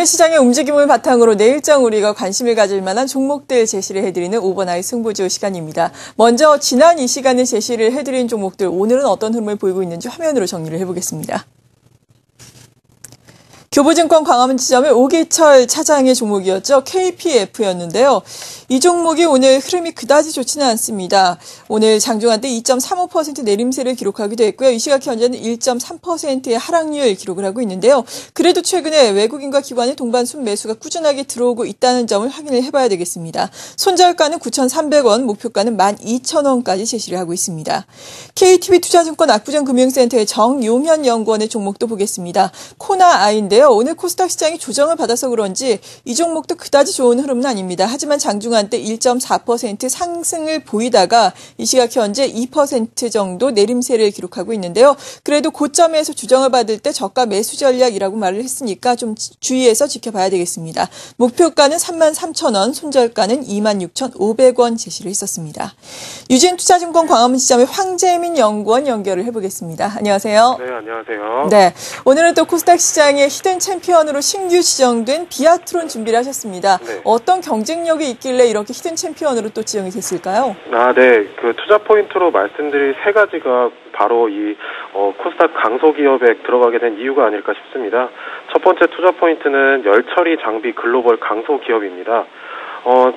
오늘 시장의 움직임을 바탕으로 내일장 우리가 관심을 가질 만한 종목들 제시를 해드리는 오버나잇 승부주 시간입니다. 먼저 지난 이 시간에 제시를 해드린 종목들 오늘은 어떤 흐름을 보이고 있는지 화면으로 정리를 해보겠습니다. 교보증권 광화문지점의 오기철 차장의 종목이었죠. KPF였는데요. 이 종목이 오늘 흐름이 그다지 좋지는 않습니다. 오늘 장중한 때 2.35% 내림세를 기록하기도 했고요. 이 시각 현재는 1.3%의 하락률 기록을 하고 있는데요. 그래도 최근에 외국인과 기관의 동반 순매수가 꾸준하게 들어오고 있다는 점을 확인을 해봐야 되겠습니다. 손절가는 9,300원, 목표가는 12,000원까지 제시를 하고 있습니다. KTB투자증권 압구정금융센터의 정용현 연구원의 종목도 보겠습니다. 코나아인데요. 오늘 코스닥 시장이 조정을 받아서 그런지 이 종목도 그다지 좋은 흐름은 아닙니다. 하지만 장중한 때 1.4% 상승을 보이다가 이 시각 현재 2% 정도 내림세를 기록하고 있는데요. 그래도 고점에서 조정을 받을 때 저가 매수 전략이라고 말을 했으니까 좀 주의해서 지켜봐야 되겠습니다. 목표가는 33,000원, 손절가는 26,500원 제시를 했었습니다. 유진투자증권 광화문지점의 황재민 연구원 연결을 해보겠습니다. 안녕하세요. 네, 안녕하세요. 네, 오늘은 또 코스닥 시장의 히든 챔피언으로 신규 지정된 비아트론 준비를 하셨습니다. 네. 어떤 경쟁력이 있길래 이렇게 히든 챔피언으로 또 지정이 됐을까요? 네. 그 투자 포인트로 말씀드릴 세 가지가 바로 이 코스닥 강소기업에 들어가게 된 이유가 아닐까 싶습니다. 첫 번째 투자 포인트는 열처리 장비 글로벌 강소기업입니다.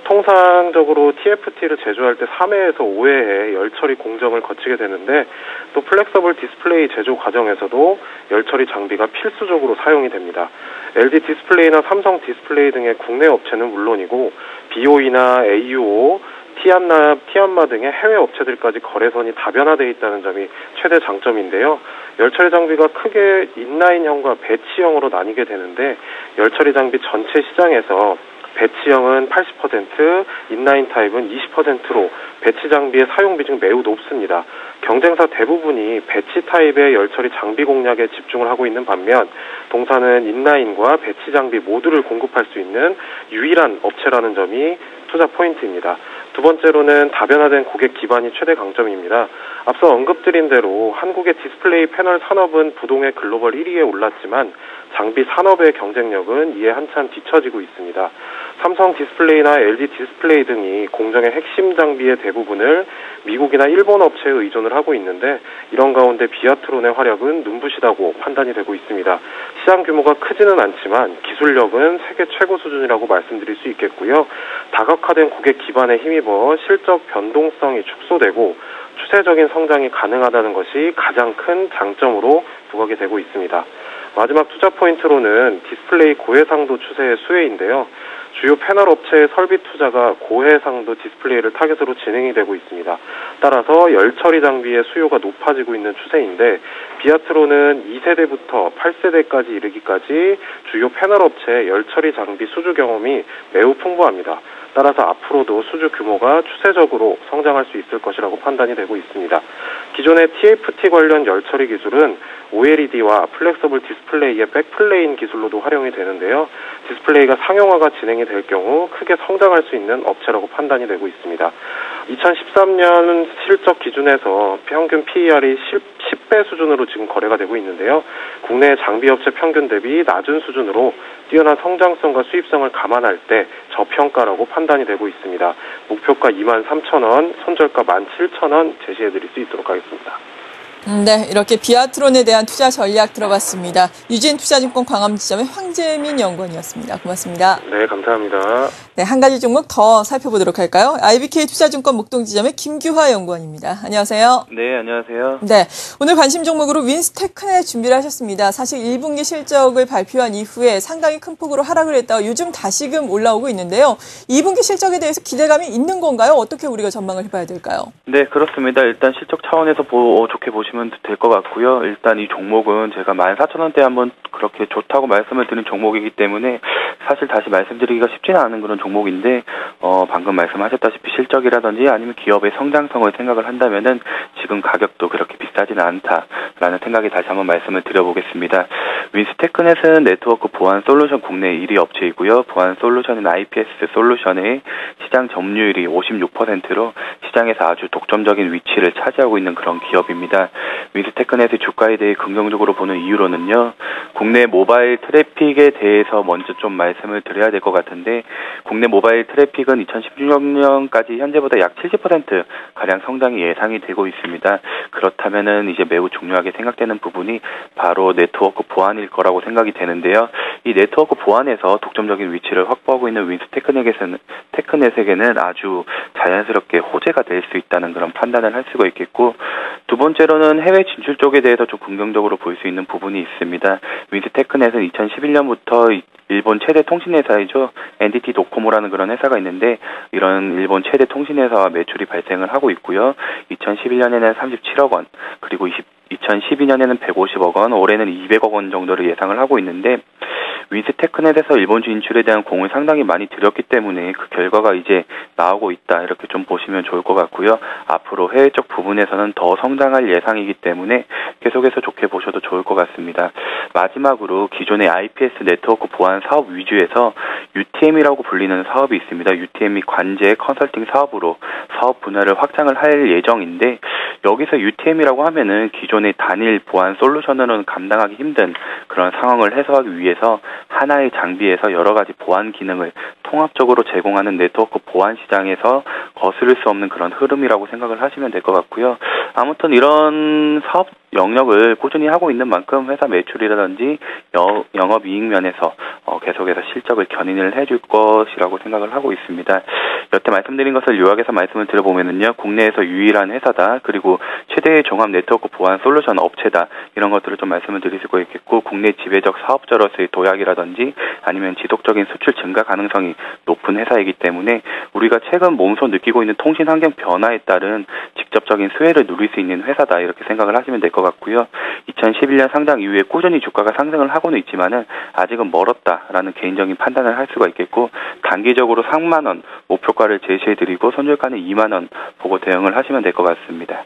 통상적으로 TFT를 제조할 때 3회에서 5회의 열처리 공정을 거치게 되는데 또 플렉서블 디스플레이 제조 과정에서도 열처리 장비가 필수적으로 사용이 됩니다. LG 디스플레이나 삼성 디스플레이 등의 국내 업체는 물론이고 BOE나 AUO, 티안마 등의 해외 업체들까지 거래선이 다변화되어 있다는 점이 최대 장점인데요. 열처리 장비가 크게 인라인형과 배치형으로 나뉘게 되는데 열처리 장비 전체 시장에서 배치형은 80%, 인라인 타입은 20%로 배치 장비의 사용 비중이 매우 높습니다. 경쟁사 대부분이 배치 타입의 열처리 장비 공략에 집중을 하고 있는 반면 동사는 인라인과 배치 장비 모두를 공급할 수 있는 유일한 업체라는 점이 투자 포인트입니다. 두 번째로는 다변화된 고객 기반이 최대 강점입니다. 앞서 언급드린 대로 한국의 디스플레이 패널 산업은 부동의 글로벌 1위에 올랐지만 장비 산업의 경쟁력은 이에 한참 뒤처지고 있습니다. 삼성 디스플레이나 LG 디스플레이 등이 공정의 핵심 장비의 대부분을 미국이나 일본 업체에 의존을 하고 있는데 이런 가운데 비아트론의 활약은 눈부시다고 판단이 되고 있습니다. 시장 규모가 크지는 않지만 기술력은 세계 최고 수준이라고 말씀드릴 수 있겠고요. 다각화된 고객 기반에 힘입어 실적 변동성이 축소되고 추세적인 성장이 가능하다는 것이 가장 큰 장점으로 부각이 되고 있습니다. 마지막 투자 포인트로는 디스플레이 고해상도 추세의 수혜인데요. 주요 패널 업체의 설비 투자가 고해상도 디스플레이를 타겟으로 진행이 되고 있습니다. 따라서 열처리 장비의 수요가 높아지고 있는 추세인데 비아트론은 2세대부터 8세대까지 이르기까지 주요 패널 업체의 열처리 장비 수주 경험이 매우 풍부합니다. 따라서 앞으로도 수주 규모가 추세적으로 성장할 수 있을 것이라고 판단이 되고 있습니다. 기존의 TFT 관련 열처리 기술은 OLED와 플렉서블 디스플레이의 백플레인 기술로도 활용이 되는데요. 디스플레이가 상용화가 진행이 될 경우 크게 성장할 수 있는 업체라고 판단이 되고 있습니다. 2013년 실적 기준에서 평균 PER이 10배 수준으로 지금 거래가 되고 있는데요. 국내 장비업체 평균 대비 낮은 수준으로 뛰어난 성장성과 수입성을 감안할 때 저평가라고 판단이 되고 있습니다. 목표가 23,000원, 손절가 17,000원 제시해드릴 수 있도록 하겠습니다. 네, 이렇게 비아트론에 대한 투자 전략 들어봤습니다. 유진투자증권 광화문지점의 황재민 연구원이었습니다. 고맙습니다. 네, 감사합니다. 네, 한 가지 종목 더 살펴보도록 할까요? IBK투자증권 목동지점의 김규화 연구원입니다. 안녕하세요. 네, 안녕하세요. 네, 오늘 관심 종목으로 윈스테크넷 준비를 하셨습니다. 사실 1분기 실적을 발표한 이후에 상당히 큰 폭으로 하락을 했다가 요즘 다시금 올라오고 있는데요. 2분기 실적에 대해서 기대감이 있는 건가요? 어떻게 우리가 전망을 해봐야 될까요? 네, 그렇습니다. 일단 실적 차원에서 좋게 보시면 될 것 같고요. 일단 이 종목은 제가 14,000원대 한번 그렇게 좋다고 말씀을 드린 종목이기 때문에 사실 다시 말씀드리기가 쉽지는 않은 그런 종목인데 방금 말씀하셨다시피 실적이라든지 아니면 기업의 성장성을 생각을 한다면은 지금 가격도 그렇게 비싸지는 않다라는 생각이 다시 한번 말씀을 드려보겠습니다. 윈스테크넷은 네트워크 보안 솔루션 국내 1위 업체이고요. 보안 솔루션인 IPS 솔루션의 시장 점유율이 56%로 시장에서 아주 독점적인 위치를 차지하고 있는 그런 기업입니다. 윈스테크넷의 주가에 대해 긍정적으로 보는 이유로는요. 국내 모바일 트래픽에 대해서 먼저 좀 말씀을 드려야 될 것 같은데 국내 모바일 트래픽은 2016년까지 현재보다 약 70%가량 성장이 예상이 되고 있습니다. 그렇다면은 이제 매우 중요하게 생각되는 부분이 바로 네트워크 보안일 거라고 생각이 되는데요. 이 네트워크 보안에서 독점적인 위치를 확보하고 있는 윈스테크넷에게는 아주 자연스럽게 호재가 될 수 있다는 그런 판단을 할 수가 있겠고, 두 번째로는 해외 진출 쪽에 대해서 좀 긍정적으로 볼 수 있는 부분이 있습니다. 윈스테크넷은 2011년부터 일본 최대 통신회사이죠. NTT 도코모라는 그런 회사가 있는데 이런 일본 최대 통신회사와 매출이 발생을 하고 있고요. 2011년에는 37억 원, 그리고 2012년에는 150억 원, 올해는 200억 원 정도를 예상을 하고 있는데 윈스테크넷에서 일본 진출에 대한 공을 상당히 많이 들였기 때문에 그 결과가 이제 나오고 있다, 이렇게 좀 보시면 좋을 것 같고요. 앞으로 해외 쪽 부분에서는 더 성장할 예상이기 때문에 계속해서 좋게 보셔도 좋을 것 같습니다. 마지막으로 기존의 IPS 네트워크 보안 사업 위주에서 UTM이라고 불리는 사업이 있습니다. UTM이 관제 컨설팅 사업으로 사업 분야를 확장을 할 예정인데, 여기서 UTM이라고 하면은 기존의 단일 보안 솔루션으로는 감당하기 힘든 그런 상황을 해소하기 위해서 하나의 장비에서 여러 가지 보안 기능을 통합적으로 제공하는 네트워크 보안 시장에서 거스를 수 없는 그런 흐름이라고 생각을 하시면 될 것 같고요. 아무튼 이런 사업 영역을 꾸준히 하고 있는 만큼 회사 매출이라든지 영업이익 면에서 계속해서 실적을 견인을 해줄 것이라고 생각을 하고 있습니다. 여태 말씀드린 것을 요약해서 말씀을 드려보면은요, 국내에서 유일한 회사다, 그리고 최대의 종합 네트워크 보안 솔루션 업체다, 이런 것들을 좀 말씀을 드릴 수가 있겠고, 국내 지배적 사업자로서의 도약이라든지 아니면 지속적인 수출 증가 가능성이 높은 회사이기 때문에 우리가 최근 몸소 느끼고 있는 통신 환경 변화에 따른 직접적인 수혜를 누릴 수 있는 회사다, 이렇게 생각을 하시면 될 것 같고요. 2011년 상장 이후에 꾸준히 주가가 상승을 하고는 있지만은 아직은 멀었다라는 개인적인 판단을 할 수가 있겠고, 단기적으로 3만 원 목표가를 제시해드리고 손절가는 2만 원 보고 대응을 하시면 될 것 같습니다.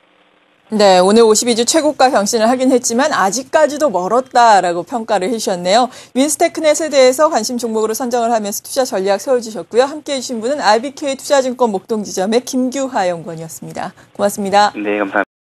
네, 오늘 52주 최고가 경신을 하긴 했지만 아직까지도 멀었다라고 평가를 해주셨네요. 윈스테크넷에 대해서 관심 종목으로 선정을 하면서 투자 전략 세워주셨고요. 함께해 주신 분은 RBK 투자증권 목동지점의 김규하 연구원이었습니다. 고맙습니다. 네, 감사합니다.